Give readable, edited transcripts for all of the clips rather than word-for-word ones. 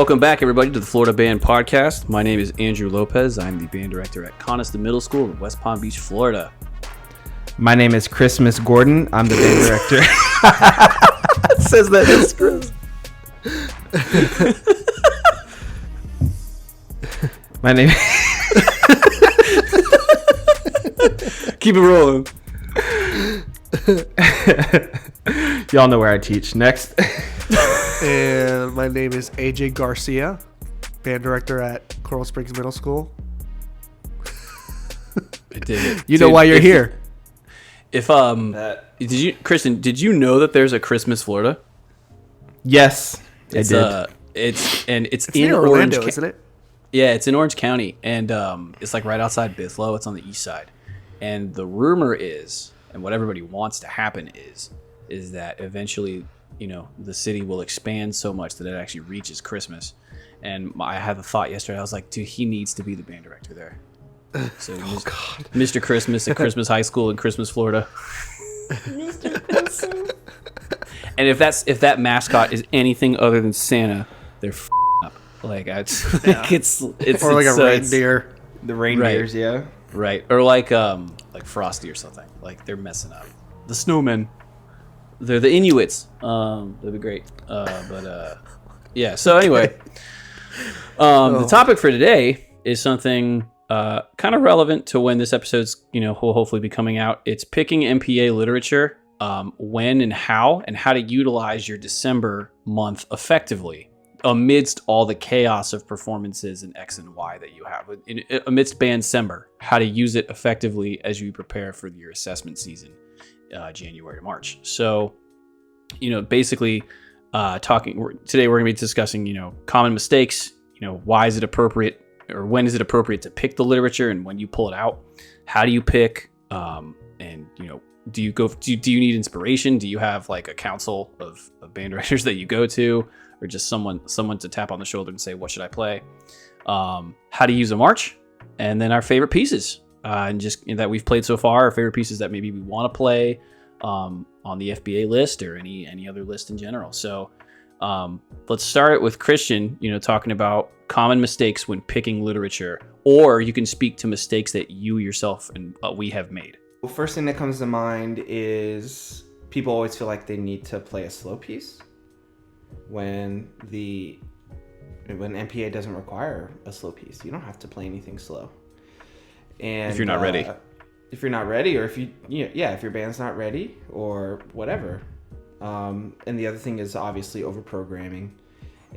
Welcome back, everybody, to the Florida Band Podcast. My name is Andrew Lopez. I'm the band director at Coniston Middle School in West Palm Beach, Florida. My name is Christmas Gordon. I'm the band director. It says that in the script. My name. Keep it rolling. Y'all know where I teach. Next. And my name is AJ Garcia, band director at Coral Springs Middle School. I did it. You know why you're here. Did you, Kristen? Did you know that there's a Christmas Florida? Yes, It's It's in near Orange, Orlando, isn't it? Yeah, it's in Orange County, and it's like right outside Bithlo. It's on the east side, and the rumor is, and what everybody wants to happen is that eventually, you know, the city will expand so much that it actually reaches Christmas. And I had the thought yesterday. I was like, dude, he needs to be the band director there. So Mr. Christmas at Christmas High School in Christmas, Florida. Mr. Christmas. And if that mascot is anything other than Santa, they're up. Like it's Or like a reindeer. the reindeers. Right. Yeah. Right, or like Frosty or something. Like they're messing up. The snowmen. They're the Inuits. That'd be great. Yeah. So anyway, the topic for today is something kind of relevant to when this episode's will hopefully be coming out. It's picking MPA literature, when and how to utilize your December month effectively amidst all the chaos of performances in X and Y that you have amidst band December. How to use it effectively as you prepare for your assessment season. January to March. So, basically, today we're going to be discussing, common mistakes. Why is it appropriate, or when is it appropriate to pick the literature, and when you pull it out, how do you pick? And do you need inspiration? Do you have like a council of band directors that you go to, or just someone to tap on the shoulder and say, what should I play? How to use a march, and then our favorite pieces. And just that we've played so far, our favorite pieces that maybe we want to play on the FBA list or any other list in general. So let's start it with Christian, talking about common mistakes when picking literature, or you can speak to mistakes that you yourself and we have made. Well, first thing that comes to mind is people always feel like they need to play a slow piece when MPA doesn't require a slow piece. You don't have to play anything slow. And if you're not ready, or if your band's not ready or whatever. And the other thing is obviously over programming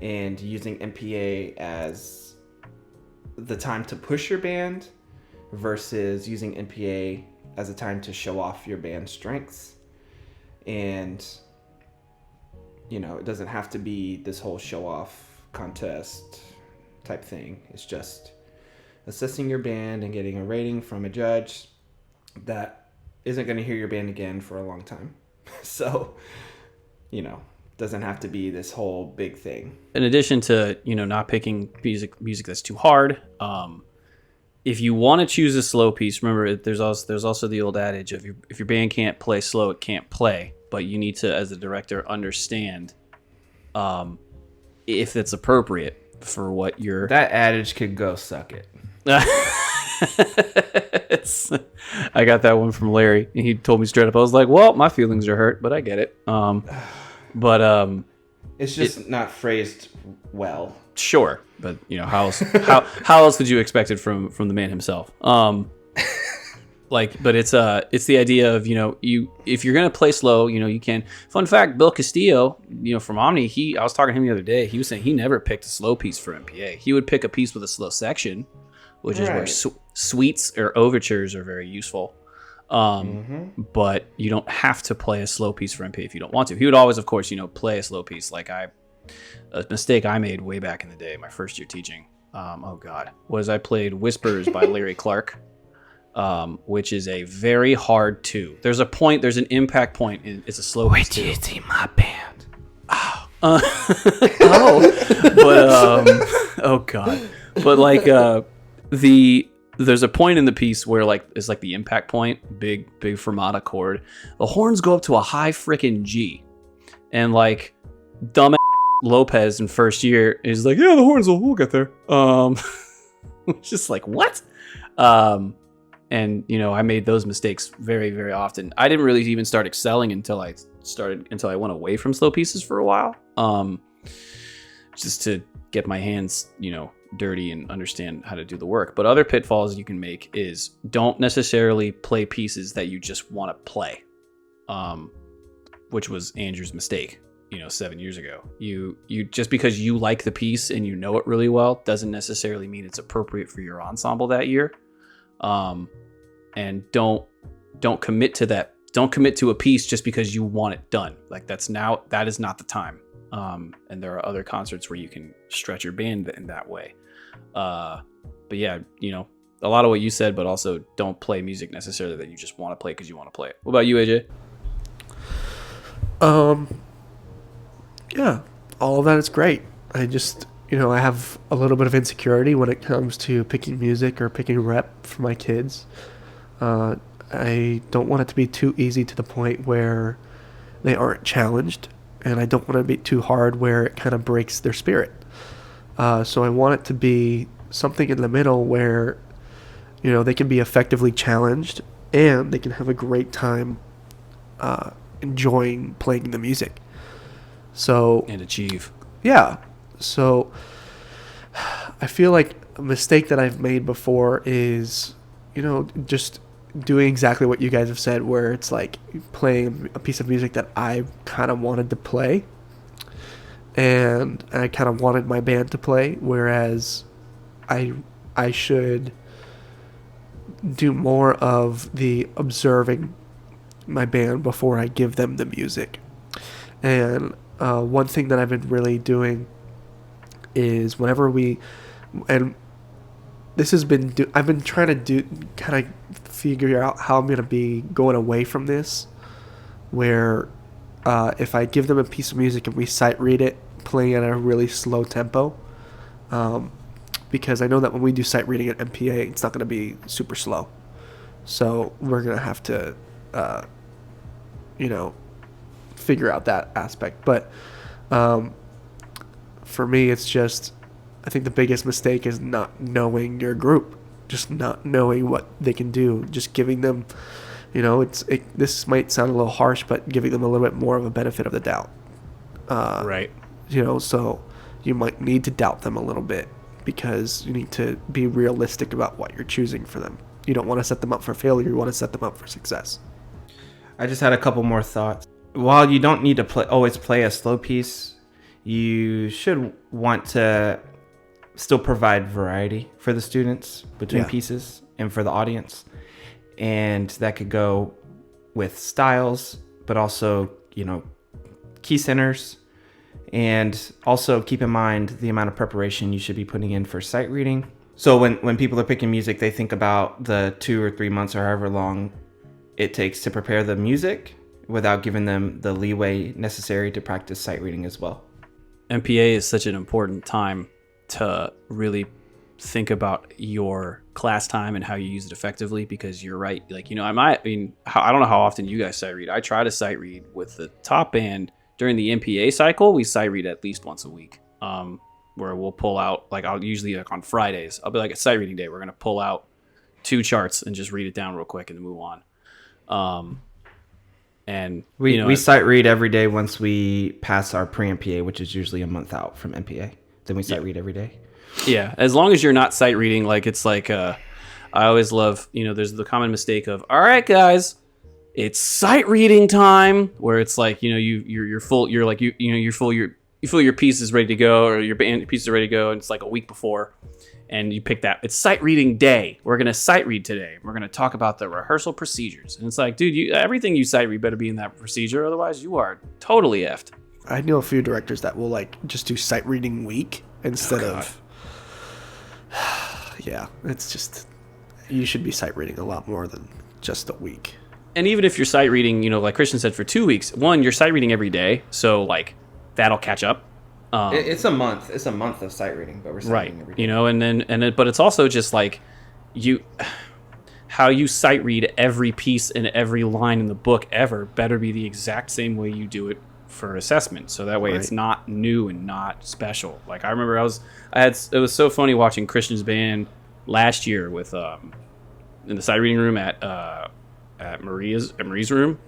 and using MPA as the time to push your band versus using MPA as a time to show off your band's strengths. And it doesn't have to be this whole show off contest type thing. It's just assessing your band and getting a rating from a judge that isn't going to hear your band again for a long time. So, doesn't have to be this whole big thing. In addition to, not picking music that's too hard, if you want to choose a slow piece, remember there's also the old adage of if your band can't play slow, it can't play. But you need to, as a director, understand if it's appropriate for what you're... That adage could go suck it. I got that one from Larry. He told me straight up. I was like, well, my feelings are hurt, but I get it. It's just not phrased well. Sure, but how else could you expect it from the man himself? But it's the idea of if you're gonna play slow, you can. Fun fact: Bill Castillo, from Omni, I was talking to him the other day. He was saying he never picked a slow piece for MPA. He would pick a piece with a slow section, which is where suites or overtures are very useful. But you don't have to play a slow piece for MPA if you don't want to. He would always, of course, play a slow piece. Like a mistake I made way back in the day, my first year teaching. Was I played Whispers by Larry Clark. Which is a very hard two. There's an impact point. It's a slow. Wait till you see my band. Oh god. But there's a point in the piece where it's like the impact point, big fermata chord. The horns go up to a high frickin' G, and dumb Lopez in first year is like, yeah, the horns we'll get there. It's just like, what? And I made those mistakes very, very often. I didn't really even start excelling until I went away from slow pieces for a while. Just to get my hands, dirty and understand how to do the work. But other pitfalls you can make is don't necessarily play pieces that you just want to play, which was Andrew's mistake, 7 years ago. You just because you like the piece and you know it really well doesn't necessarily mean it's appropriate for your ensemble that year. And don't commit to that. Don't commit to a piece just because you want it done. Like that is not the time. And there are other concerts where you can stretch your band in that way. But yeah, a lot of what you said, but also don't play music necessarily that you just want to play because you want to play it. What about you, AJ? Yeah, all of that is great. I just, I have a little bit of insecurity when it comes to picking music or picking rep for my kids. I don't want it to be too easy to the point where they aren't challenged, and I don't want it to be too hard where it kind of breaks their spirit. So I want it to be something in the middle where, they can be effectively challenged and they can have a great time enjoying playing the music. And achieve. Yeah. So I feel like a mistake that I've made before is, just doing exactly what you guys have said, where it's like playing a piece of music that I kind of wanted to play and I kind of wanted my band to play, whereas I should do more of the observing my band before I give them the music. And one thing that I've been really doing is whenever I've been trying to kind of figure out how I'm going to be going away from this, where if I give them a piece of music and we sight read it, playing at a really slow tempo, because I know that when we do sight reading at MPA, it's not going to be super slow. So we're going to have to, figure out that aspect. But for me, it's just, I think the biggest mistake is not knowing your group, just not knowing what they can do, just giving them, this might sound a little harsh, but giving them a little bit more of a benefit of the doubt. Right. So you might need to doubt them a little bit because you need to be realistic about what you're choosing for them. You don't want to set them up for failure. You want to set them up for success. I just had a couple more thoughts. While you don't need to always play a slow piece, you should want to still provide variety for the students between pieces and for the audience. And that could go with styles, but also, key centers. And also keep in mind the amount of preparation you should be putting in for sight reading. So when people are picking music, they think about the 2 or 3 months or however long it takes to prepare the music without giving them the leeway necessary to practice sight reading as well. MPA is such an important time to really think about your class time and how you use it effectively, because you're right. Like, I don't know how often you guys sight read. I try to sight read with the top band during the MPA cycle. We sight read at least once a week, where we'll pull out, I'll usually on Fridays, I'll be like, it's sight reading day. We're going to pull out 2 charts and just read it down real quick and then move on. And we sight read every day once we pass our pre-MPA, which is usually a month out from MPA. Then we sight read every day. Yeah, as long as you're not sight reading, I always love, there's the common mistake of, all right, guys, it's sight reading time, where it's like, you're full, you're like, you're full, you feel your piece is ready to go, or your band piece is ready to go, and it's like a week before, and you pick that. It's sight reading day. We're going to sight read today. We're going to talk about the rehearsal procedures. And it's like, dude, everything you sight read better be in that procedure. Otherwise, you are totally effed. I know a few directors that will just do sight reading week instead of. Yeah, it's just, you should be sight reading a lot more than just a week. And even if you're sight reading, like Christian said, for 2 weeks, one, you're sight reading every day. So that'll catch up. It's a month. It's a month of sight reading, but we're sight reading every day. But it's also just how you sight read every piece and every line in the book ever better be the exact same way you do it for assessment, so that way it's Right. not new and not special. Like I remember it was so funny watching Christian's band last year with in the side reading room at Marie's room,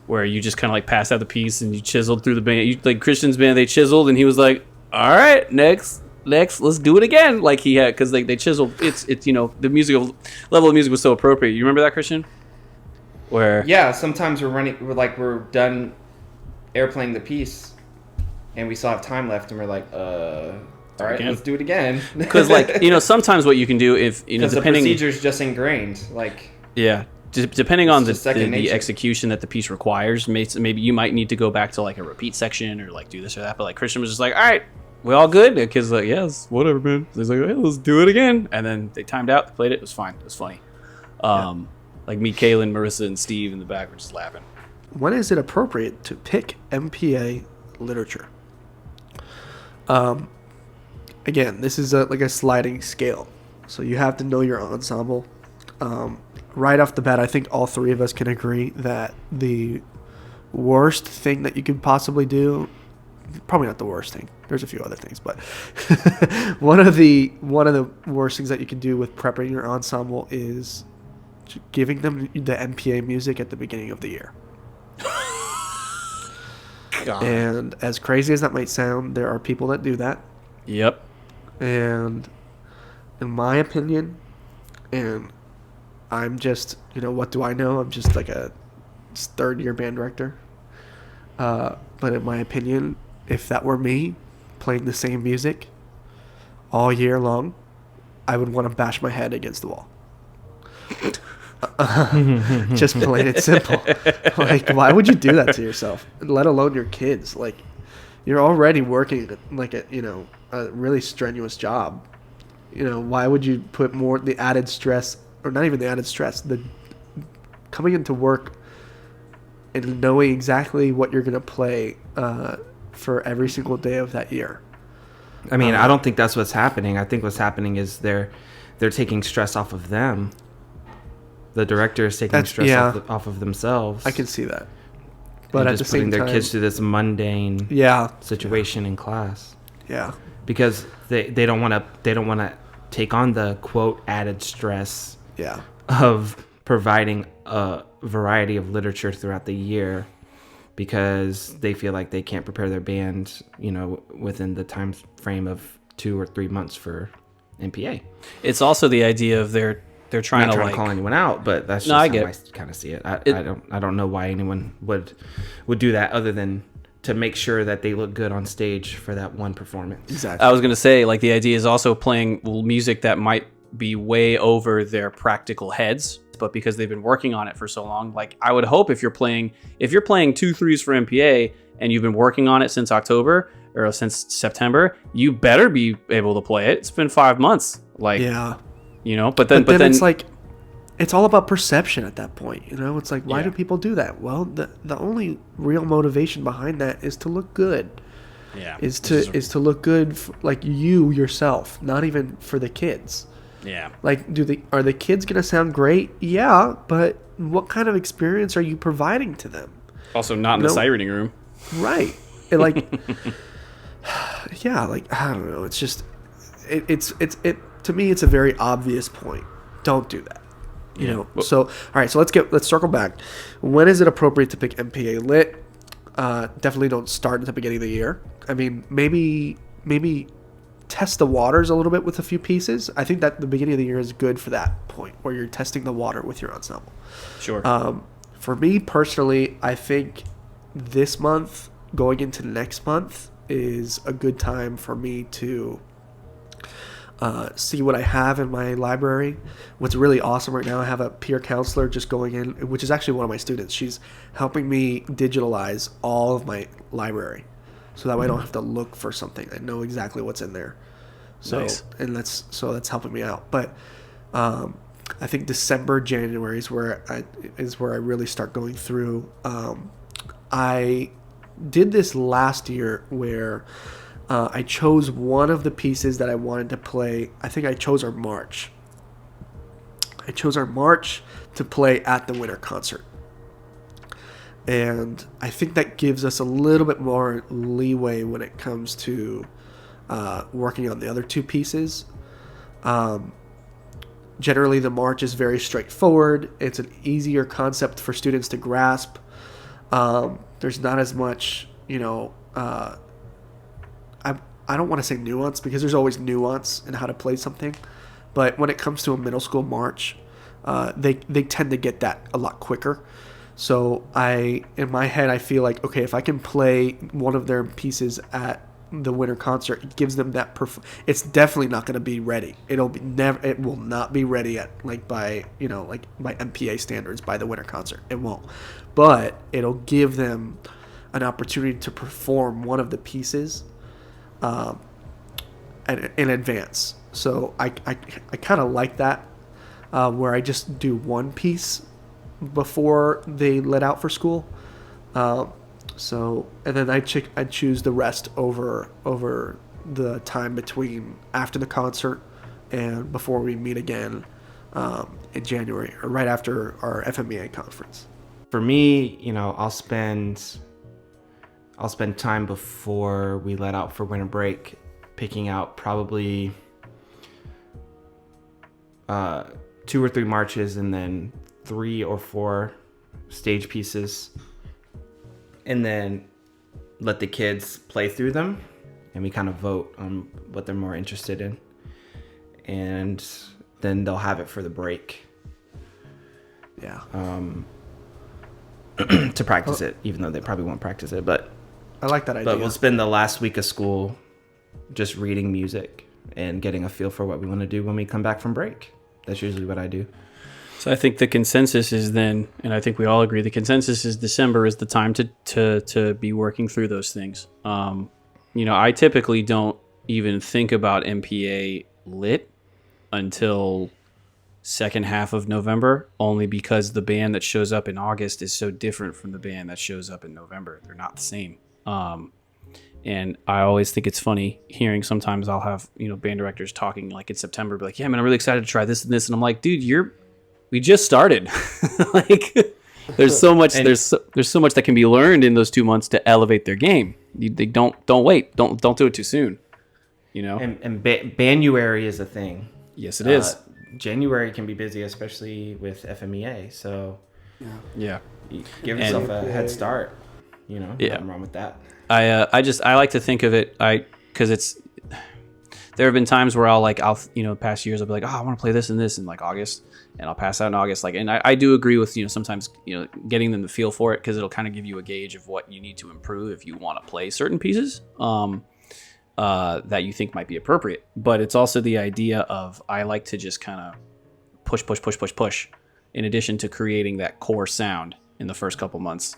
where you just kind of like passed out the piece and you chiseled through the band. You, like Christian's band, they chiseled and he was like, "All right, next, let's do it again." Like he had, because they chiseled. It's you know, the level of music was so appropriate. You remember that, Christian? Where Yeah, sometimes we're done airplaying the piece, and we still have time left, and we're like, all right, Again. let's do it again. because like you know, sometimes what you can do if you know, Because the depending procedure's just ingrained. Like, yeah. Depending on just second the nature. execution that the piece requires, maybe you might need to go back to like a repeat section or like do this or that. But like Christian was just like, "All right, we all good?" The kid's like, "Yes, whatever, man." So he's like, "Hey, let's do it again." And then they timed out, they played it. It was fine. It was funny. Like me, Kaylin, Marissa, and Steve in the back were just laughing. When is it appropriate to pick MPA literature? Again, this is like a sliding scale, so you have to know your ensemble. Right off the bat, I think all three of us can agree that the worst thing that you could possibly do, probably not the worst thing, there's a few other things, but one of the worst things that you can do with prepping your ensemble is giving them the MPA music at the beginning of the year. God. And as crazy as that might sound, there are people that do that. Yep. And in my opinion, and I'm just, you know, what do I know? I'm just like a third year band director. But in my opinion, if that were me playing the same music all year long, I would want to bash my head against the wall. Just plain and simple. Like, why would you do that to yourself? Let alone your kids. Like, you're already working like a, you know, a really strenuous job. You know, why would you put more the added stress, or not even the added stress, the coming into work and knowing exactly what you're gonna play for every single day of that year. I mean, I don't think that's what's happening. I think what's happening is they're taking stress off of them. The director is taking stress off of themselves. I can see that. But and at the just same putting their time, kids through this mundane situation in class. Yeah. Because they don't want to take on the quote added stress Yeah. of providing a variety of literature throughout the year, because they feel like they can't prepare their band, you know, within the time frame of 2 or 3 months for MPA. It's also the idea of they're trying Not to trying like to call anyone out, but that's just No, I how get I kind of see it. I don't know why anyone would do that other than to make sure that they look good on stage for that one performance. Exactly. I was gonna say, like, the idea is also playing music that might be way over their practical heads, but because they've been working on it for so long, like, I would hope if you're playing 2/3s for MPA and you've been working on it since October or since September, you better be able to play it. It's been 5 months, like, Yeah. you know. But then it's like, it's all about perception at that point. You know, it's like, why Yeah. do people do that? Well, the only real motivation behind that is to look good. yeah, Is to look good, like you yourself, not even for the kids. yeah. Like, are the kids gonna sound great? Yeah, but what kind of experience are you providing to them? Also, not in the No. sight reading room. Right. And like, yeah, like, I don't know. It's just, it's to me, it's a very obvious point. Don't do that. You know. Well- So, all right. So let's circle back. When is it appropriate to pick MPA Lit? Definitely don't start at the beginning of the year. I mean, maybe test the waters a little bit with a few pieces. I think that the beginning of the year is good for that point where you're testing the water with your ensemble. Sure. For me personally, I think this month going into next month is a good time for me to see what I have in my library. What's really awesome right now, I have a peer counselor just going in, which is actually one of my students. She's helping me digitalize all of my library, so that way I don't have to look for something. I know exactly what's in there. So Nice. and that's helping me out. But I think December, January is where I really start going through. I did this last year where I chose one of the pieces that I wanted to play. I think I chose our march. To play at the winter concert. And I think that gives us a little bit more leeway when it comes to working on the other two pieces. Generally, the march is very straightforward. It's an easier concept for students to grasp. There's not as much, I don't want to say nuance, because there's always nuance in how to play something. But when it comes to a middle school march, they tend to get that a lot quicker. So in my head, I feel like, okay, if I can play one of their pieces at the winter concert, it gives them that it's definitely not going to be ready. It will not be ready at by MPA standards by the winter concert. It won't. But it'll give them an opportunity to perform one of the pieces in advance. So I kind of like that, where I just do one piece before they let out for school. And then I choose the rest over the time between after the concert and before we meet again in January, or right after our FMEA conference. For me, I'll spend time before we let out for winter break picking out probably 2 or 3 marches, and then 3 or 4 stage pieces, and then let the kids play through them, and we kind of vote on what they're more interested in, and then they'll have it for the break. Yeah. To practice it, even though they probably won't practice it, but I like that idea. But we'll spend the last week of school just reading music and getting a feel for what we want to do when we come back from break. That's usually what I do. So I think the consensus is then, and I think we all agree, the consensus is December is the time to be working through those things. I typically don't even think about MPA Lit until second half of November, only because the band that shows up in August is so different from the band that shows up in November. They're not the same. And I always think it's funny hearing, sometimes I'll have, band directors talking like in September, be like, yeah, man, I'm really excited to try this and this. And I'm like, dude, we just started. There's so much, there's so much that can be learned in those 2 months to elevate their game. They don't wait. Don't do it too soon. And January is a thing. Yes, it is. January can be busy, especially with FMEA. So yeah, give yourself a head start. Nothing wrong with that. I like to think of it, because there have been times where I'll past years I'll be like, oh, I want to play this and this in August, and I'll pass out in August. And I do agree with, sometimes, getting them to feel for it, because it'll kind of give you a gauge of what you need to improve if you want to play certain pieces that you think might be appropriate. But it's also the idea of, I like to just kind of push, in addition to creating that core sound in the first couple months.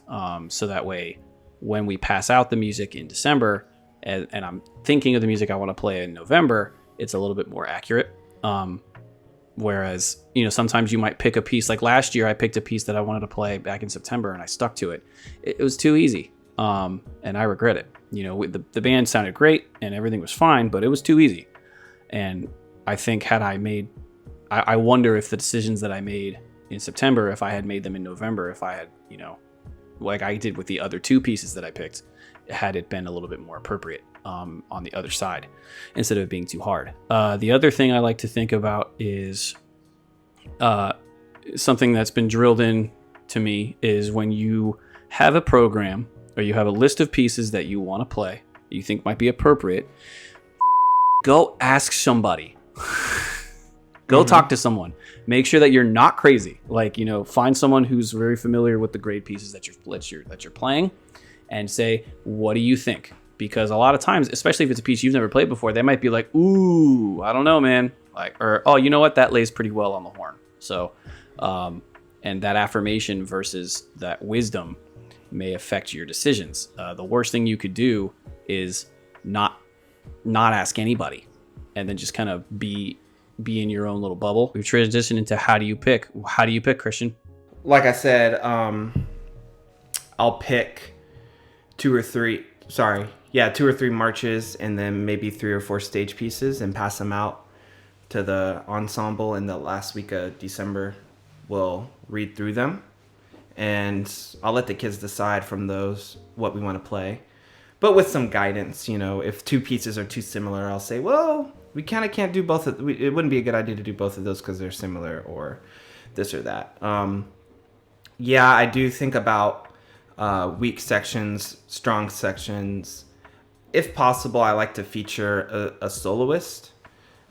So that way, when we pass out the music in December, and I'm thinking of the music I want to play in November, it's a little bit more accurate. Whereas, sometimes you might pick a piece, like last year I picked a piece that I wanted to play back in September, and I stuck to it. It was too easy. And I regret it. The band sounded great and everything was fine, but it was too easy. And I think I wonder if the decisions that I made in September, if I had made them in November, if I had, like I did with the other 2 pieces that I picked, had it been a little bit more appropriate on the other side, instead of it being too hard. The other thing I like to think about is something that's been drilled in to me is, when you have a program or you have a list of pieces that you want to play, you think might be appropriate, go ask somebody. Go talk to someone. Make sure that you're not crazy. Find someone who's very familiar with the grade pieces that you're playing, and say, what do you think? Because a lot of times, especially if it's a piece you've never played before, they might be like, ooh, I don't know, man. Or, oh, you know what? That lays pretty well on the horn. So, and that affirmation versus that wisdom may affect your decisions. The worst thing you could do is not ask anybody, and then just kind of be in your own little bubble. We've transitioned into how do you pick? How do you pick, Christian? Like I said, I'll pick 2 or 3 marches, and then maybe 3 or 4 stage pieces, and pass them out to the ensemble in the last week of December. We'll read through them and I'll let the kids decide from those what we want to play. But with some guidance, if two pieces are too similar, I'll say, well, we kind of can't do both. It wouldn't be a good idea to do both of those because they're similar or this or that. Yeah, I do think about weak sections, strong sections. If possible, I like to feature a soloist.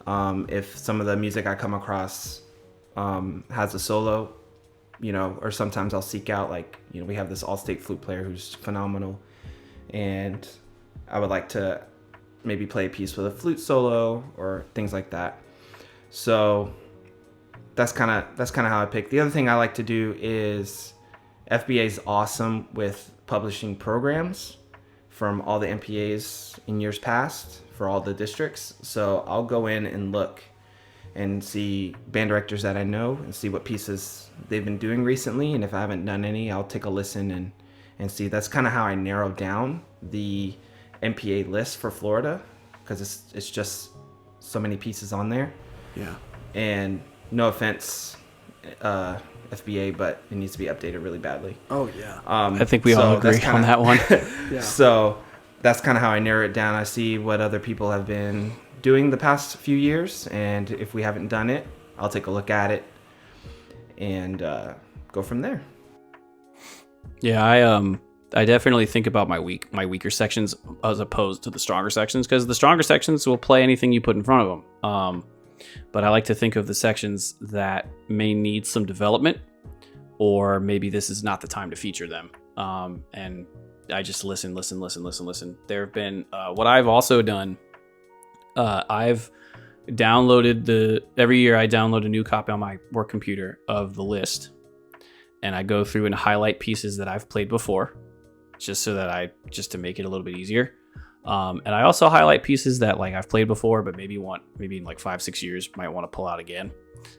If some of the music I come across has a solo, or sometimes I'll seek out, we have this all-state flute player who's phenomenal, and I would like to maybe play a piece with a flute solo or things like that. So that's kind of how I pick. The other thing I like to do is FBA is awesome with publishing programs from all the MPAs in years past for all the districts. So I'll go in and look and see band directors that I know and see what pieces they've been doing recently. And if I haven't done any, I'll take a listen and see. That's kind of how I narrow down the MPA list for Florida, because it's just so many pieces on there. Yeah. And no offense, FBA, but it needs to be updated really badly. Oh yeah. I think we all agree on that one. Yeah. So that's kind of how I narrow it down. I see what other people have been doing the past few years, and if we haven't done it, I'll take a look at it and go from there. Yeah, I definitely think about my weaker sections as opposed to the stronger sections, because the stronger sections will play anything you put in front of them. But I like to think of the sections that may need some development, or maybe this is not the time to feature them. And I just listen. There have been what I've also done. I've downloaded every year I download a new copy on my work computer of the list, and I go through and highlight pieces that I've played before, just to make it a little bit easier. And I also highlight pieces that I've played before, but maybe in 5-6 years might want to pull out again,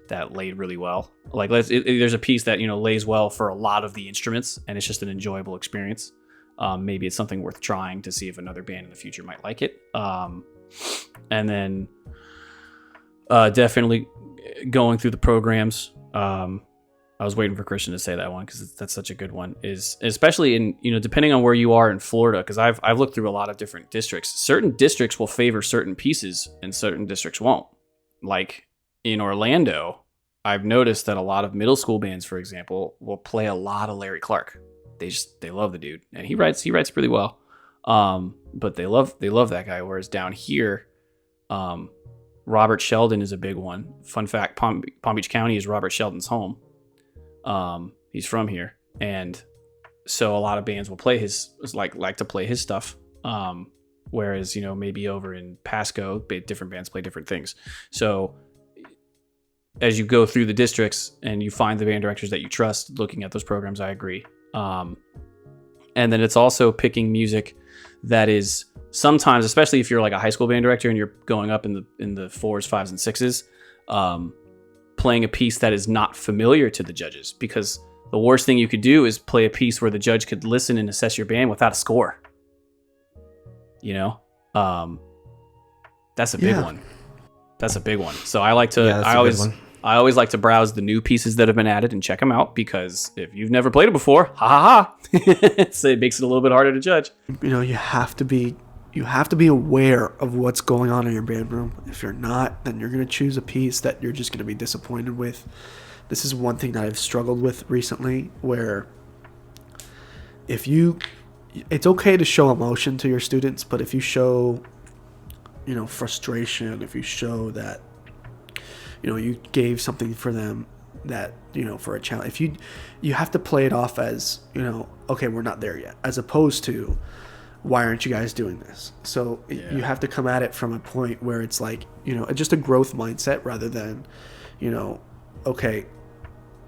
that laid really well. There's a piece that lays well for a lot of the instruments, and it's just an enjoyable experience. Maybe it's something worth trying to see if another band in the future might like it. And then definitely going through the programs. I was waiting for Christian to say that one because that's such a good one. Is especially in depending on where you are in Florida, because I've looked through a lot of different districts. Certain districts will favor certain pieces, and certain districts won't. Like in Orlando, I've noticed that a lot of middle school bands, for example, will play a lot of Larry Clark. They love the dude, and he writes really well. But they love that guy. Whereas down here, Robert Sheldon is a big one. Fun fact: Palm Beach County is Robert Sheldon's home. He's from here, and so a lot of bands will play like to play his stuff. Whereas maybe over in Pasco, different bands play different things. So as you go through the districts and you find the band directors that you trust, looking at those programs, I agree. And then it's also picking music that is sometimes, especially if you're like a high school band director and you're going up in the 4s, 5s, and 6s, playing a piece that is not familiar to the judges, because the worst thing you could do is play a piece where the judge could listen and assess your band without a score. That's a big one. That's a big one. So I like to, I always like to browse the new pieces that have been added and check them out, because if you've never played it before, it makes it a little bit harder to judge. You have to be aware of what's going on in your band room. If you're not, then you're going to choose a piece that you're just going to be disappointed with. This is one thing that I've struggled with recently, where it's okay to show emotion to your students, but if you show, frustration, if you show that, you gave something for them that, for a challenge, if you have to play it off as, okay, we're not there yet, as opposed to, why aren't you guys doing this? So you have to come at it from a point where it's just a growth mindset rather than, okay,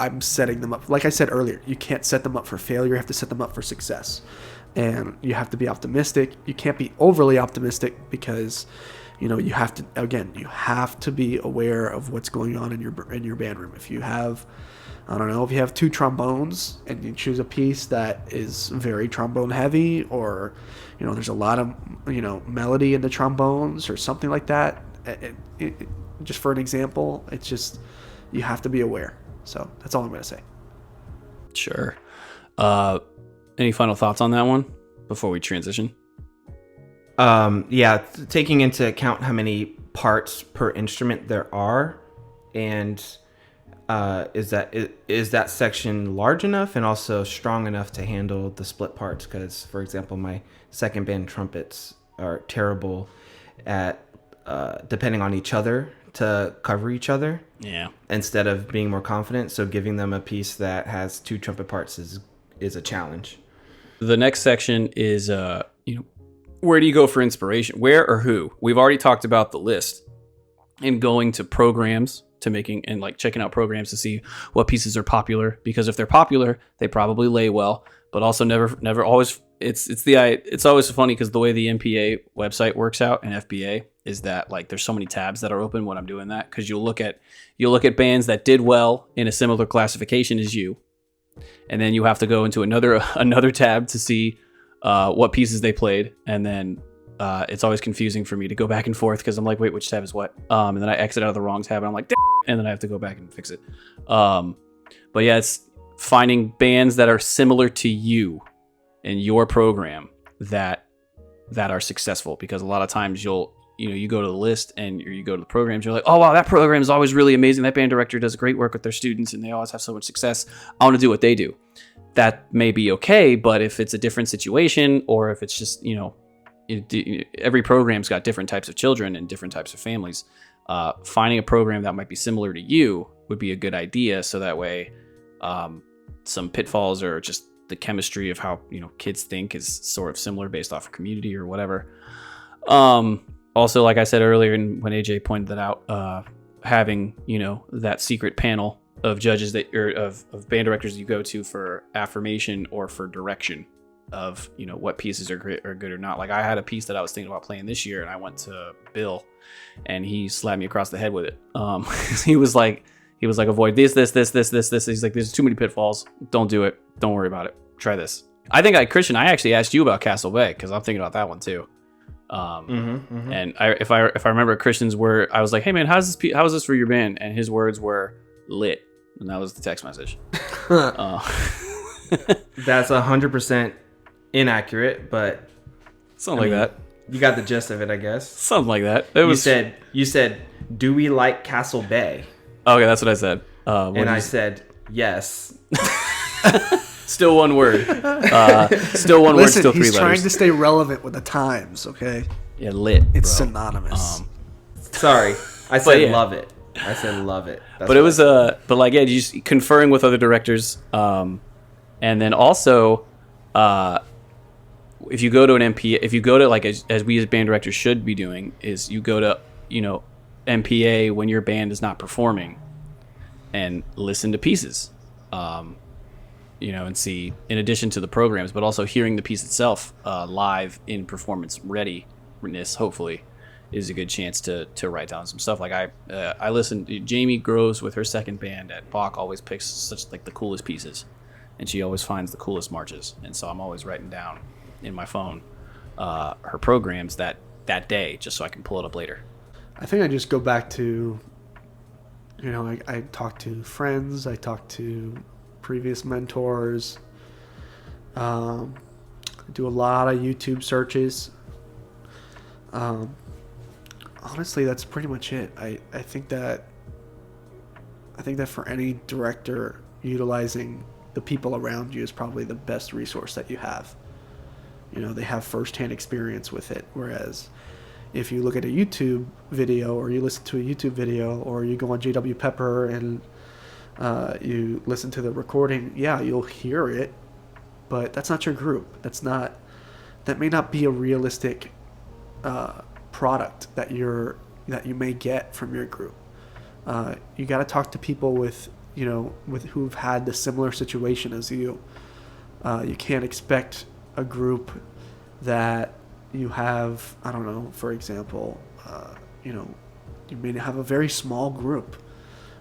I'm setting them up. Like I said earlier, you can't set them up for failure. You have to set them up for success. And you have to be optimistic. You can't be overly optimistic, because, you have to be aware of what's going on in your band room. If you have, if you have 2 trombones and you choose a piece that is very trombone heavy, or, there's a lot of, melody in the trombones or something like that. Just for an example, it's just, you have to be aware. So that's all I'm going to say. Sure. Any final thoughts on that one before we transition? Yeah, taking into account how many parts per instrument there are, and is that section large enough and also strong enough to handle the split parts? Because, for example, my second band trumpets are terrible at depending on each other to cover each other. Yeah. Instead of being more confident, so giving them a piece that has 2 trumpet parts is a challenge. The next section is where do you go for inspiration? Where or who? We've already talked about the list and going to programs to making and like checking out programs to see what pieces are popular, because if they're popular, they probably lay well, but also never always. It's always funny because the way the MPA website works out and FBA is that like there's so many tabs that are open when I'm doing that, because you'll look at bands that did well in a similar classification as you, and then you have to go into another tab to see what pieces they played, and then it's always confusing for me to go back and forth because I'm like, wait, which tab is what? And then I exit out of the wrong tab and I'm like, damn, and then I have to go back and fix it. But yeah, it's finding bands that are similar to you in your program that are successful, because a lot of times you go to the list and you go to the programs, you're like, oh wow, that program is always really amazing. That band director does great work with their students and they always have so much success. I want to do what they do. That may be okay, but if it's a different situation, or if it's just, every program's got different types of children and different types of families, finding a program that might be similar to you would be a good idea. So that way, some pitfalls or just the chemistry of how, kids think is sort of similar based off of community or whatever. Also, like I said earlier, and when AJ pointed that out, having, that secret panel of judges of band directors you go to for affirmation or for direction of, what pieces are good or not. Like I had a piece that I was thinking about playing this year and I went to Bill and he slapped me across the head with it. He was like, avoid this. He's like, there's too many pitfalls. Don't do it. Don't worry about it. Try this. I think Christian, I actually asked you about Castle Bay because I'm thinking about that one too. And if I remember Christian's word, I was like, hey man, how is this for your band? And his words were lit. And that was the text message. That's 100% inaccurate, but something like that. You got the gist of it, I guess. Something like that. You said, do we like Castle Bay? Okay, that's what I said. And I said, yes. Still one word. Still one word, still 3 letters. He's trying to stay relevant with the times, okay? Yeah, lit. It's bro. synonymous. Sorry. I said love it. I said love it. But it was just conferring with other directors, and then also, if you go to an MPA, if you go to like as we as band directors should be doing, is you go to MPA when your band is not performing, and listen to pieces, and see, in addition to the programs, but also hearing the piece itself live in performance readiness, hopefully, is a good chance to write down some stuff. Like I listened. Jamie Groves with her second band at Bach always picks such like the coolest pieces, and she always finds the coolest marches. And so I'm always writing down in my phone her programs that day, just so I can pull it up later. I think I just go back to, I talk to friends, I talk to previous mentors, I do a lot of YouTube searches. Honestly, that's pretty much it. I think that for any director, utilizing the people around you is probably the best resource that you have. They have firsthand experience with it. Whereas if you look at a YouTube video, or you listen to a YouTube video, or you go on JW Pepper and you listen to the recording, yeah, you'll hear it, but that's not your group. That may not be a realistic product that you may get from your group. You got to talk to people with who've had the similar situation as you. You can't expect a group that you have, I don't know, for example, you may have a very small group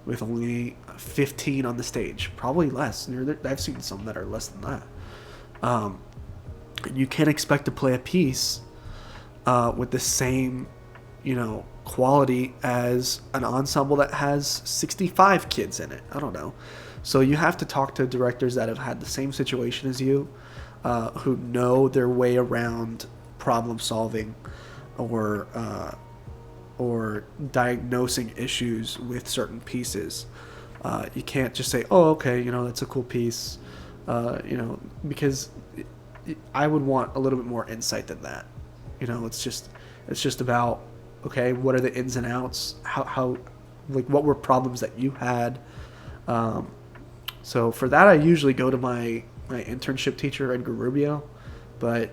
with only 15 on the stage, probably less. I've seen some that are less than that. You can't expect to play a piece with the same, quality as an ensemble that has 65 kids in it. I don't know. So you have to talk to directors that have had the same situation as you, who know their way around problem solving or diagnosing issues with certain pieces. You can't just say, "Oh, okay, that's a cool piece," because I would want a little bit more insight than that. It's just about, okay, what are the ins and outs? How like what were problems that you had? So for that, I usually go to my internship teacher, Edgar Rubio, but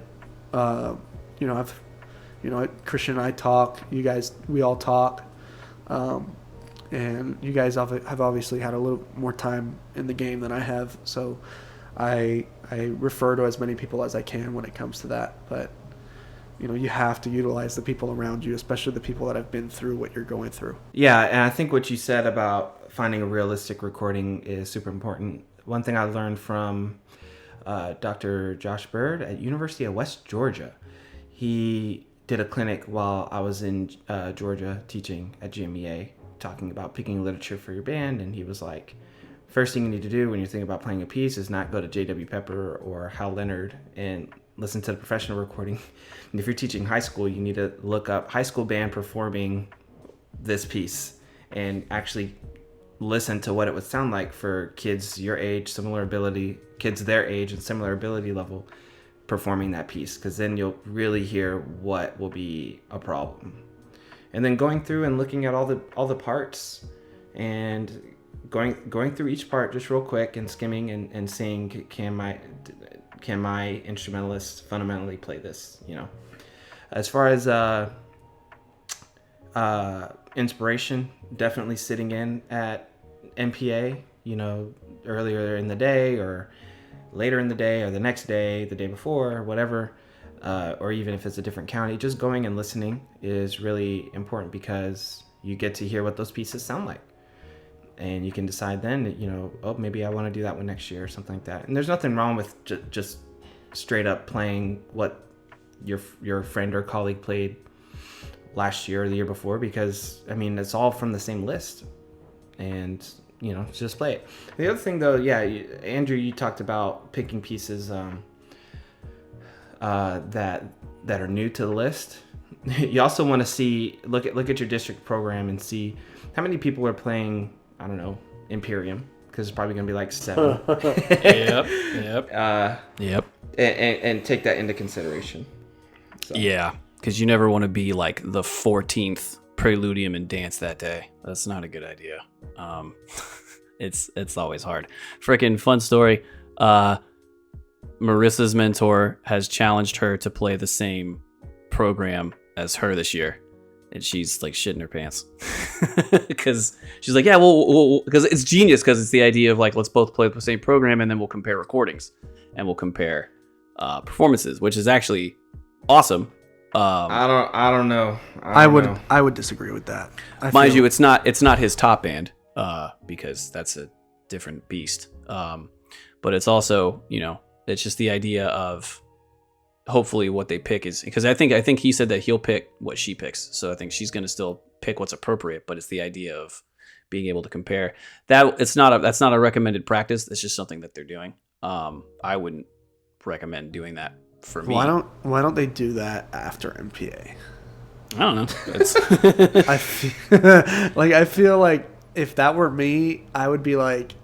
Christian and I talk. You guys, we all talk, and you guys have obviously had a little more time in the game than I have. So I refer to as many people as I can when it comes to that. But you have to utilize the people around you, especially the people that have been through what you're going through. Yeah, and I think what you said about finding a realistic recording is super important. One thing I learned from Dr. Josh Bird at University of West Georgia. He did a clinic while I was in Georgia teaching at GMEA, talking about picking literature for your band, and he was like, first thing you need to do when you're thinking about playing a piece is not go to J.W. Pepper or Hal Leonard and listen to the professional recording. And if you're teaching high school, you need to look up high school band performing this piece and actually listen to what it would sound like for kids your age, similar ability, kids their age and similar ability level performing that piece, because then you'll really hear what will be a problem. And then going through and looking at all the parts and going through each part just real quick and skimming and seeing can my instrumentalist fundamentally play this. As far as inspiration, definitely sitting in at MPA, earlier in the day or later in the day or the next day, the day before, whatever, or even if it's a different county, just going and listening is really important because you get to hear what those pieces sound like. And you can decide then, oh, maybe I want to do that one next year or something like that. And there's nothing wrong with just straight up playing what your friend or colleague played last year or the year before, because, it's all from the same list. And, just play it. The other thing, though, yeah, Andrew, you talked about picking pieces that are new to the list. You also want to look at your district program and see how many people are playing, I don't know, Imperium, because it's probably going to be like 7. Yep. And take that into consideration. So. Yeah, because you never want to be like the 14th preludium and dance that day. That's not a good idea. It's always hard. Freaking fun story. Marissa's mentor has challenged her to play the same program as her this year, and she's like shitting her pants because she's like, yeah, well, because it's genius, because it's the idea of like, let's both play the same program and then we'll compare recordings and we'll compare performances, which is actually awesome. I don't know. I would disagree with that. Mind you, it's not his top band, because that's a different beast. But it's also, it's just the idea of hopefully what they pick is, because I think he said that he'll pick what she picks. So I think she's going to still pick what's appropriate, but it's the idea of being able to compare that. That's not a recommended practice. It's just something that they're doing. I wouldn't recommend doing that for me. Why don't they do that after MPA? I don't know. I feel like if that were me, I would be like,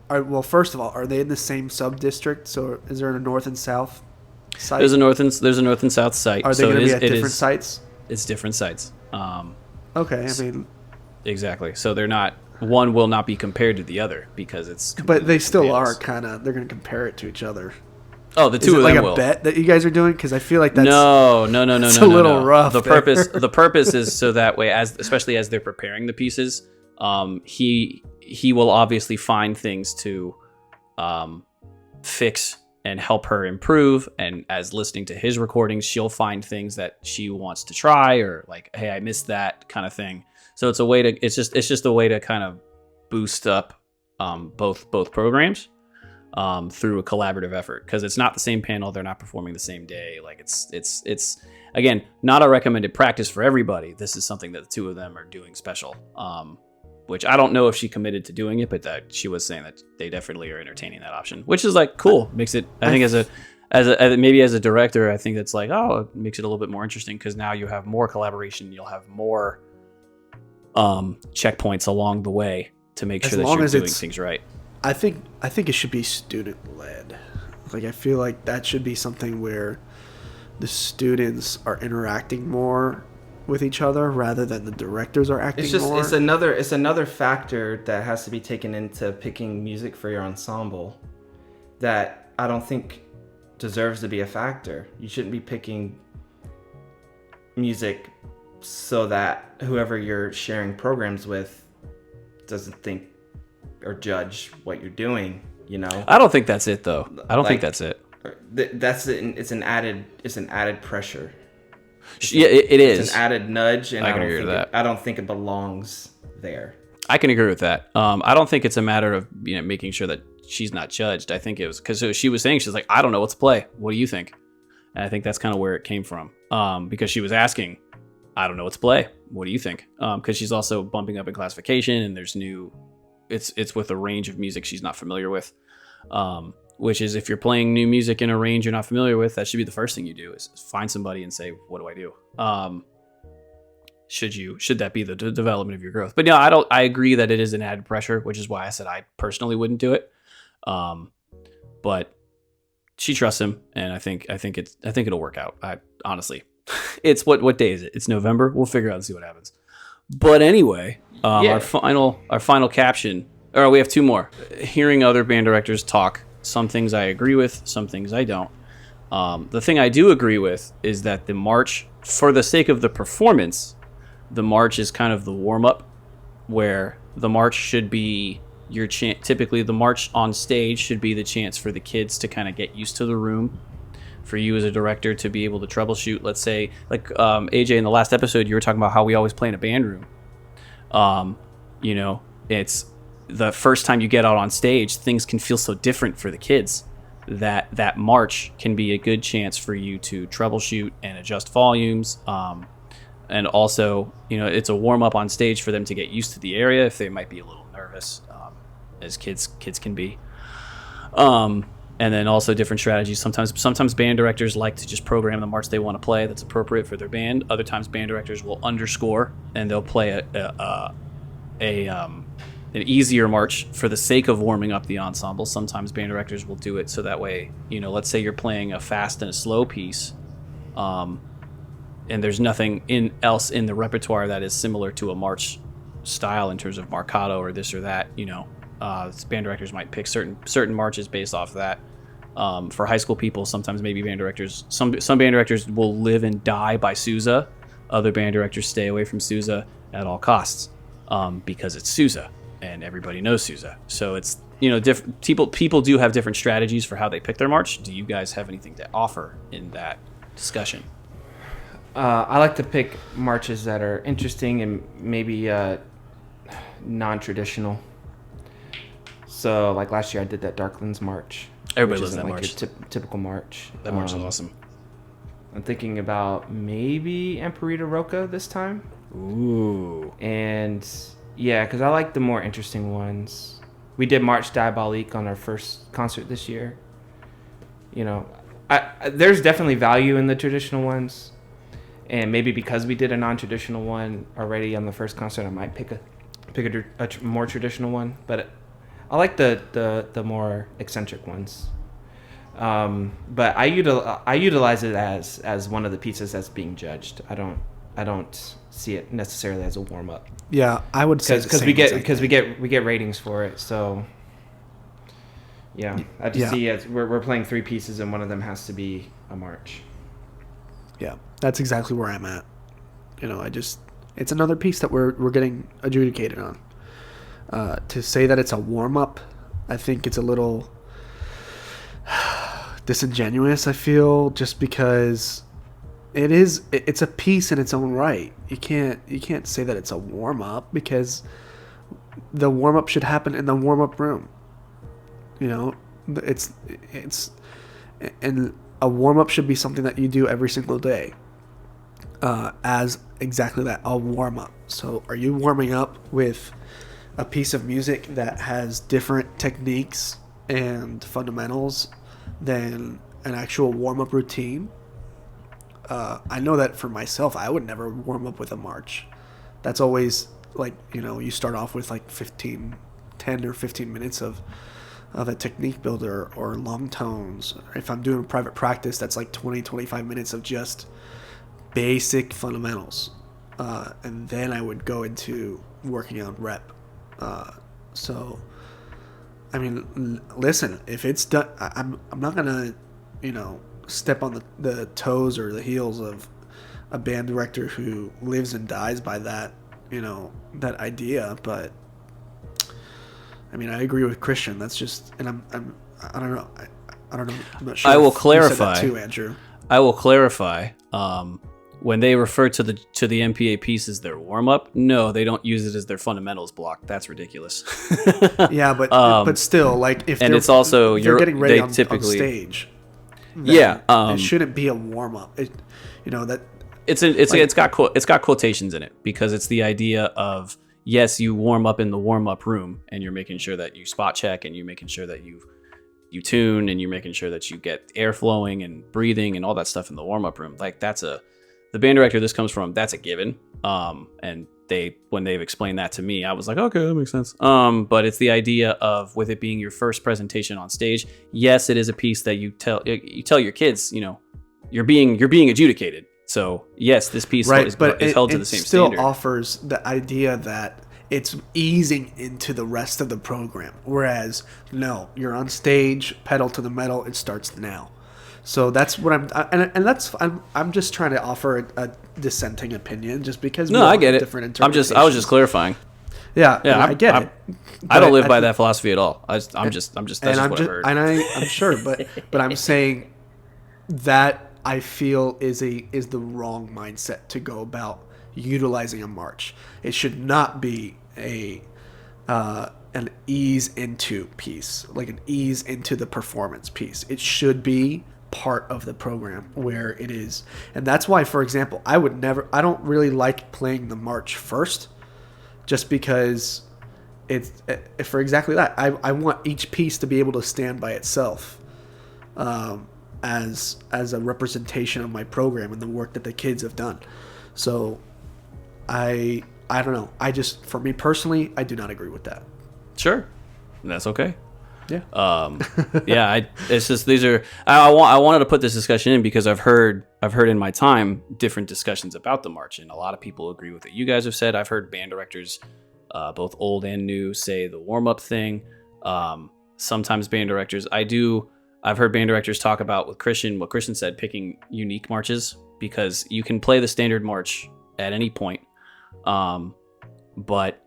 well, first of all, are they in the same sub-district? So is there a north and south site? There's a north and south site. Are they going to be at different sites? It's different sites. Okay, exactly. So they're not. One will not be compared to the other because it's. But they still are kind of. They're going to compare it to each other. Oh, the two of them will. Is it like a bet that you guys are doing? Because I feel like that's no. It's a little rough. The purpose is so that way, especially as they're preparing the pieces, he will obviously find things to fix and help her improve. And as listening to his recordings, she'll find things that she wants to try, or like, hey, I missed that kind of thing. So it's a way to. It's just a way to kind of boost up both programs. through a collaborative effort, because it's not the same panel, they're not performing the same day. Like it's again, not a recommended practice for everybody. This is something that the two of them are doing special, which I don't know if she committed to doing it, but that she was saying that they definitely are entertaining that option, which is like cool. Makes it, I think, maybe as a director, I think that's like, oh, it makes it a little bit more interesting, because now you have more collaboration, you'll have more checkpoints along the way to make sure that you're doing things right. I think it should be student led. Like, I feel like that should be something where the students are interacting more with each other rather than the directors are acting more. It's another factor that has to be taken into picking music for your ensemble that I don't think deserves to be a factor. You shouldn't be picking music so that whoever you're sharing programs with doesn't think or judge what you're doing, you know? I don't think that's it, though. I don't think that's it. That's it. It's an added pressure. It is. It's an added nudge, and I can agree with that. I don't think it belongs there. I can agree with that. I don't think it's a matter of making sure that she's not judged. I think it was because she was saying, she's like, I don't know what to play. What do you think? And I think that's kind of where it came from, because she was asking, I don't know what to play. What do you think? Because she's also bumping up in classification, and there's new. It's with a range of music she's not familiar with. Which is, if you're playing new music in a range you're not familiar with, that should be the first thing you do, is find somebody and say, what do I do? Should that be the development of your growth? But no, I agree that it is an added pressure, which is why I said I personally wouldn't do it. But she trusts him, and I think it'll work out. I honestly, it's what day is it? It's November. We'll figure out and see what happens. But anyway, our final caption, or we have two more. Hearing other band directors talk. Some things I agree with, some things I don't. The thing I do agree with is that the march, for the sake of the performance, the march is kind of the warm-up, where the march should be your chance. Typically, the march on stage should be the chance for the kids to kind of get used to the room, for you as a director to be able to troubleshoot. Let's say, like AJ, in the last episode, you were talking about how we always play in a band room. It's the first time you get out on stage, things can feel so different for the kids that march can be a good chance for you to troubleshoot and adjust volumes. And also, it's a warm up on stage for them to get used to the area if they might be a little nervous, as kids can be. And then also different strategies. Sometimes band directors like to just program the march they want to play that's appropriate for their band. Other times band directors will underscore and they'll play an easier march for the sake of warming up the ensemble. Sometimes band directors will do it so that way, let's say you're playing a fast and a slow piece, and there's nothing else in the repertoire that is similar to a march style in terms of marcato or this or that. Band directors might pick certain marches based off of that. For high school people, sometimes maybe band directors, some band directors will live and die by Sousa. Other band directors stay away from Sousa at all costs, because it's Sousa. And everybody knows Sousa. So it's, different people do have different strategies for how they pick their march. Do you guys have anything to offer in that discussion? I like to pick marches that are interesting and maybe non-traditional. So like last year I did that Darklands March. Everybody loves that march. Your typical march. That march is awesome. I'm thinking about maybe Emperita Roca this time. Ooh. And yeah, because I like the more interesting ones. We did March Diabolique on our first concert this year. There's definitely value in the traditional ones. And maybe because we did a non-traditional one already on the first concert, I might pick a more traditional one. But I like the more eccentric ones. But I utilize it as one of the pieces that's being judged. I don't see it necessarily as a warm up. Yeah, I would say because we get ratings for it. So yeah, I just see it. We're playing three pieces and one of them has to be a march. Yeah, that's exactly where I'm at. It's another piece that we're getting adjudicated on. To say that it's a warm up, I think it's a little disingenuous. I feel, just because it's a piece in its own right. You can't say that it's a warm up, because the warm up should happen in the warm up room. it's and a warm up should be something that you do every single day. As exactly that, a warm up. So, are you warming up with a piece of music that has different techniques and fundamentals than an actual warm up routine? I know that for myself, I would never warm up with a march. That's always like, you start off with like 10 or 15 minutes of a technique builder or long tones. If I'm doing private practice, that's like 20-25 minutes of just basic fundamentals. And then I would go into working on rep. So, I mean, listen, if it's done, I'm not going to, step on the toes or the heels of a band director who lives and dies by that, that idea. But I mean, I agree with Christian. That's just, and I don't know. I don't know. I'm not sure. I will if clarify you said that too, Andrew. I will clarify. When they refer to the MPA pieces their warm up, no, they don't use it as their fundamentals block. That's ridiculous. Yeah, but still, like if and it's also they're getting ready on typically stage. Yeah, it shouldn't be a warm up. That it's got quotations in it because it's the idea of, yes, you warm up in the warm up room and you're making sure that you spot check and you're making sure that you tune and you're making sure that you get air flowing and breathing and all that stuff in the warm up room. Like the band director this comes from, that's a given. And when they've explained that to me, I was like, okay, that makes sense. But it's the idea of, with it being your first presentation on stage, yes, it is a piece that you tell your kids, you're being adjudicated. So yes, this piece is held to the same standard. It still offers the idea that it's easing into the rest of the program. Whereas, no, you're on stage, pedal to the metal, it starts now. So that's what I'm just trying to offer a dissenting opinion, just because I get it. Different interpretations. I was just clarifying. Yeah, I get it. I don't live by that philosophy at all. I'm just that's what I've heard. And I'm sure, but I'm saying that I feel is the wrong mindset to go about utilizing a march. It should not be an ease into piece, like an ease into the performance piece. It should be part of the program where it is. And that's why, for example, I don't really like playing the march first, just because it's for exactly that. I want each piece to be able to stand by itself, as a representation of my program and the work that the kids have done. So I don't know. For me personally, I do not agree with that. Sure. That's okay. Yeah. It's just, these are, I wanted to put this discussion in because I've heard in my time different discussions about the march, and a lot of people agree with it. You guys have said, I've heard band directors, both old and new, say the warm up thing. Sometimes band directors, I've heard band directors talk about what Christian said, picking unique marches, because you can play the standard march at any point. But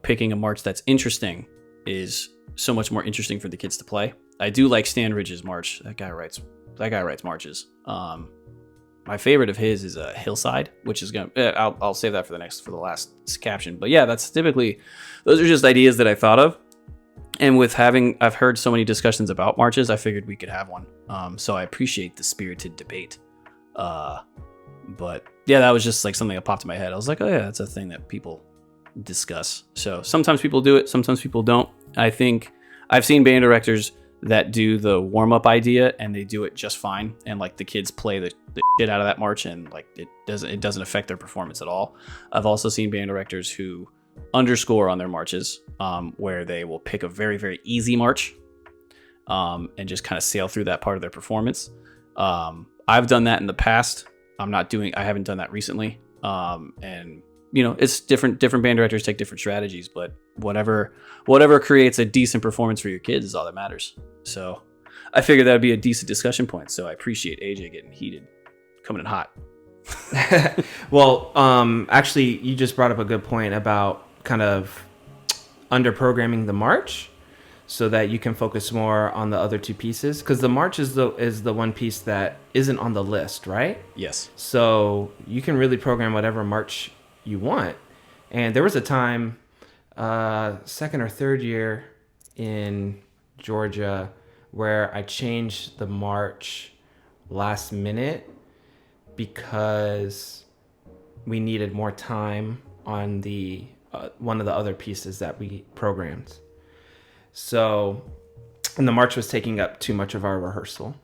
picking a march that's interesting is so much more interesting for the kids to play. I do like Stan Ridge's march. That guy writes marches. My favorite of his is Hillside, which is I'll save that for the last caption. But yeah, that's typically, those are just ideas that I thought of. And I've heard so many discussions about marches, I figured we could have one. So I appreciate the spirited debate. But yeah, that was just like something that popped in my head. I was like, oh yeah, that's a thing that people discuss. So sometimes people do it, sometimes people don't. I think I've seen band directors that do the warm-up idea and they do it just fine, and like the kids play the shit out of that march, and like it doesn't affect their performance at all. I've also seen band directors who underscore on their marches, where they will pick a very, very easy march, and just kind of sail through that part of their performance. I've done that in the past. I haven't done that recently. And it's different band directors take different strategies, but whatever creates a decent performance for your kids is all that matters. So I figured that'd be a decent discussion point. So I appreciate AJ getting heated, coming in hot. Well, actually, you just brought up a good point about kind of under programming the march so that you can focus more on the other two pieces, because the march is the one piece that isn't on the list, right? Yes. So you can really program whatever march you want. And there was a time, second or third year in Georgia, where I changed the march last minute because we needed more time on the one of the other pieces that we programmed. So, and the march was taking up too much of our rehearsal.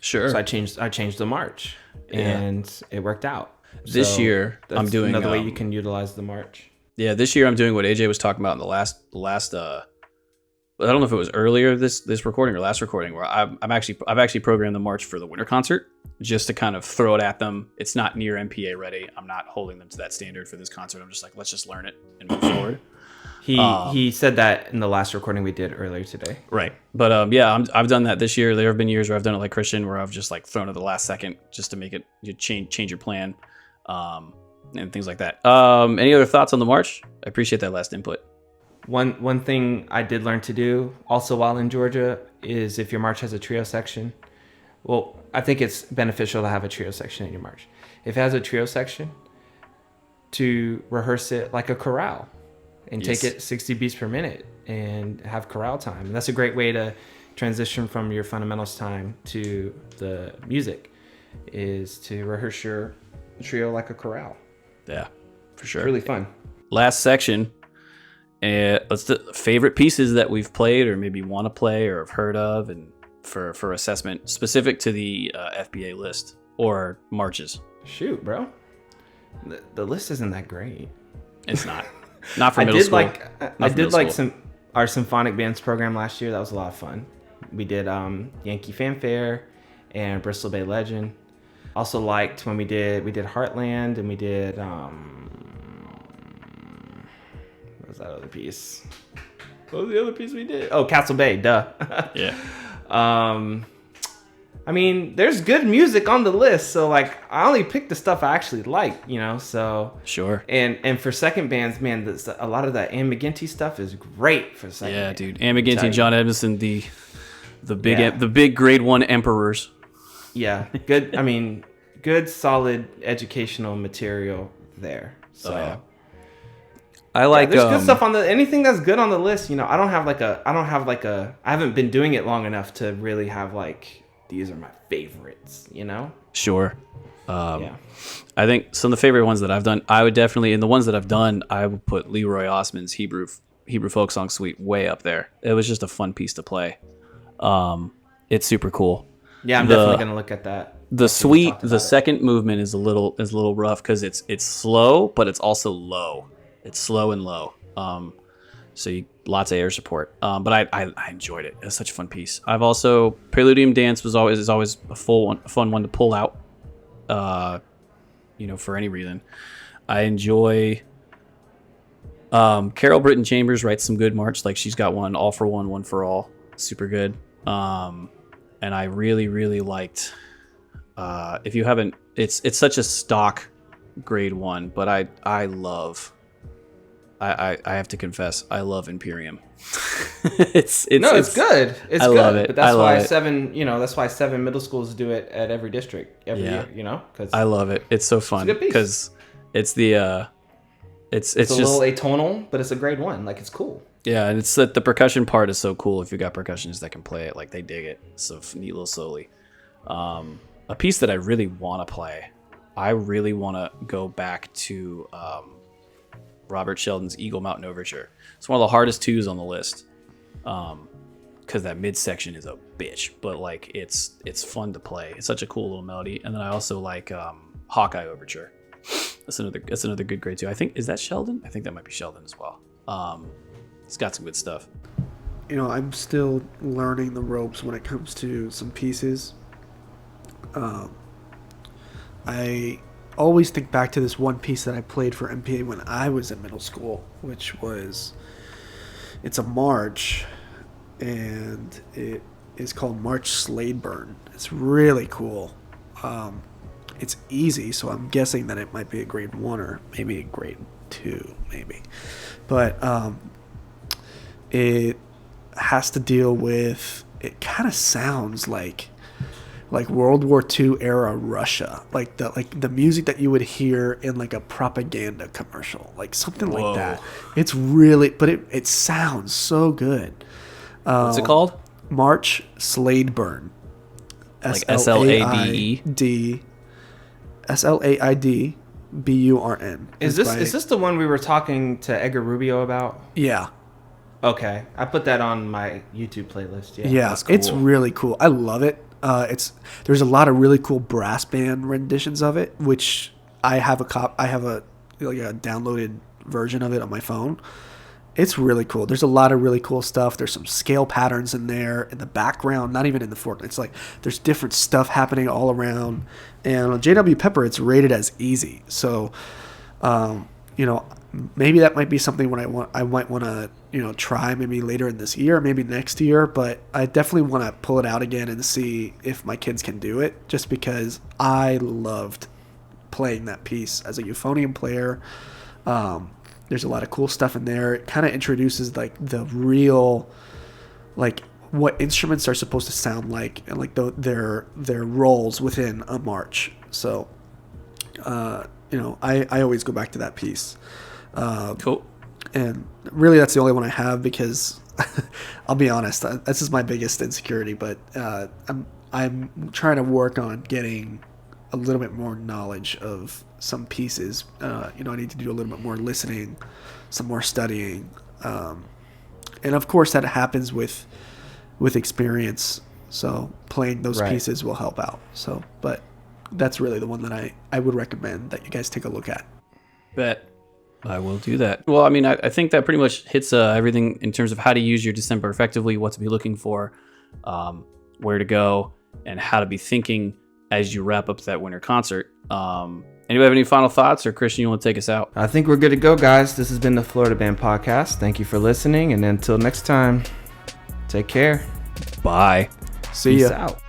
Sure. So I changed the march, and it worked out. This So year, I'm that's doing another way you can utilize the march. Yeah, this year I'm doing what AJ was talking about in the last I don't know if it was earlier this recording or last recording, where I've actually programmed the march for the winter concert just to kind of throw it at them. It's not near MPA ready. I'm not holding them to that standard for this concert. I'm just like, let's just learn it and move forward. He said that in the last recording we did earlier today. Right. But yeah, I've done that this year. There have been years where I've done it like Christian, where I've just like thrown it at the last second just to make it change your plan, and things like that. Any other thoughts on the march? I appreciate that last input. One thing I did learn to do also while in Georgia is if your march has a trio section, well, I think it's beneficial to have a trio section in your march. If it has a trio section, to rehearse it like a chorale and take it 60 beats per minute and have chorale time. And that's a great way to transition from your fundamentals time to the music, is to rehearse your trio like a chorale. Yeah, for sure. It's really fun. Last section. Let's do favorite pieces that we've played or maybe want to play or have heard of, and for assessment specific to the FBA list or marches. Shoot, bro. The list isn't that great. It's not. Not for middle school. I did like our symphonic bands program last year. That was a lot of fun. We did Yankee Fanfare and Bristol Bay Legend. Also liked when we did Heartland, and we did what was that other piece? What was the other piece we did? Oh, Castle Bay, duh. Yeah. I mean, there's good music on the list, so like I only picked the stuff I actually like, so Sure. And for second bands, man, a lot of that Ann McGinty stuff is great for second. Yeah, band. dude. Ann McGinty, John Edmondson, the big grade 1 emperors. Yeah, good. I mean, good solid educational material there. So yeah. I like there's good stuff on anything that's good on the list. I haven't been doing it long enough to really have like, these are my favorites, Sure. Yeah. I think some of the favorite ones that I've done, I would definitely, in the ones that I've done, I would put Leroy Osmond's Hebrew Folk Song Suite way up there. It was just a fun piece to play. It's super cool. Yeah, I'm definitely gonna look at that. The suite, the second movement is a little rough because it's slow, but it's also low. It's slow and low. So lots of air support. But I enjoyed it. It was such a fun piece. I've also Preludium Dance is always a fun one to pull out. For any reason. I enjoy. Carol Britton Chambers writes some good march. Like she's got one, All for One, One for All, super good. And I really, really liked. If you haven't, it's such a stock grade 1, but I love. I have to confess, I love Imperium. it's good. It's good. Love it. But that's why that's why 7 middle schools do it at every district every year. Because I love it. It's so fun because it's the it's a just little atonal, but it's a grade 1. Like it's cool. Yeah, and it's that the percussion part is so cool. If you got percussionists that can play it, like they dig it. So neat little slowly. A piece that I really want to play. I really want to go back to Robert Sheldon's Eagle Mountain Overture. It's one of the hardest 2s on the list, because that midsection is a bitch, but like it's fun to play. It's such a cool little melody. And then I also like Hawkeye Overture. That's another good grade 2. I think, is that Sheldon? I think that might be Sheldon as well. It's got some good stuff. I'm still learning the ropes when it comes to some pieces. I always think back to this one piece that I played for MPA when I was in middle school, which it's a march, and it is called March Sladeburn. It's really cool. It's easy, so I'm guessing that it might be a grade 1 or maybe a grade 2, maybe. But it has to deal with, it kind of sounds like World War II era Russia, like the music that you would hear in like a propaganda commercial, like something like that. It's really, but it sounds so good. What's it called? March Sladeburn. Like SLADE? SLAIDBURN. Is this the one we were talking to Edgar Rubio about? Yeah. Okay, I put that on my YouTube playlist. Yeah, that's cool. it's really cool. I love it. There's a lot of really cool brass band renditions of it, which I have a downloaded version of it on my phone. It's really cool. There's a lot of really cool stuff. There's some scale patterns in there in the background, not even in the Fortnite. It's like there's different stuff happening all around. And on JW Pepper, it's rated as easy. So, maybe that might be something I might want to, try maybe later in this year, maybe next year. But I definitely want to pull it out again and see if my kids can do it, just because I loved playing that piece as a euphonium player. There's a lot of cool stuff in there. It kind of introduces like the real, like what instruments are supposed to sound like, and like their roles within a march. So, I always go back to that piece. Cool. And really, that's the only one I have, because I'll be honest, this is my biggest insecurity. But I'm trying to work on getting a little bit more knowledge of some pieces. I need to do a little bit more listening, some more studying, and of course that happens with experience. So playing those pieces will help out. So, but that's really the one that I would recommend that you guys take a look at. Bet. I will do that. Well, I mean, I think that pretty much hits everything in terms of how to use your December effectively, what to be looking for, where to go, and how to be thinking as you wrap up that winter concert. Anybody have any final thoughts, or Christian, you want to take us out? I think we're good to go, guys. This has been the Florida Band Podcast. Thank you for listening, and until next time, take care. Bye. See Peace ya. out.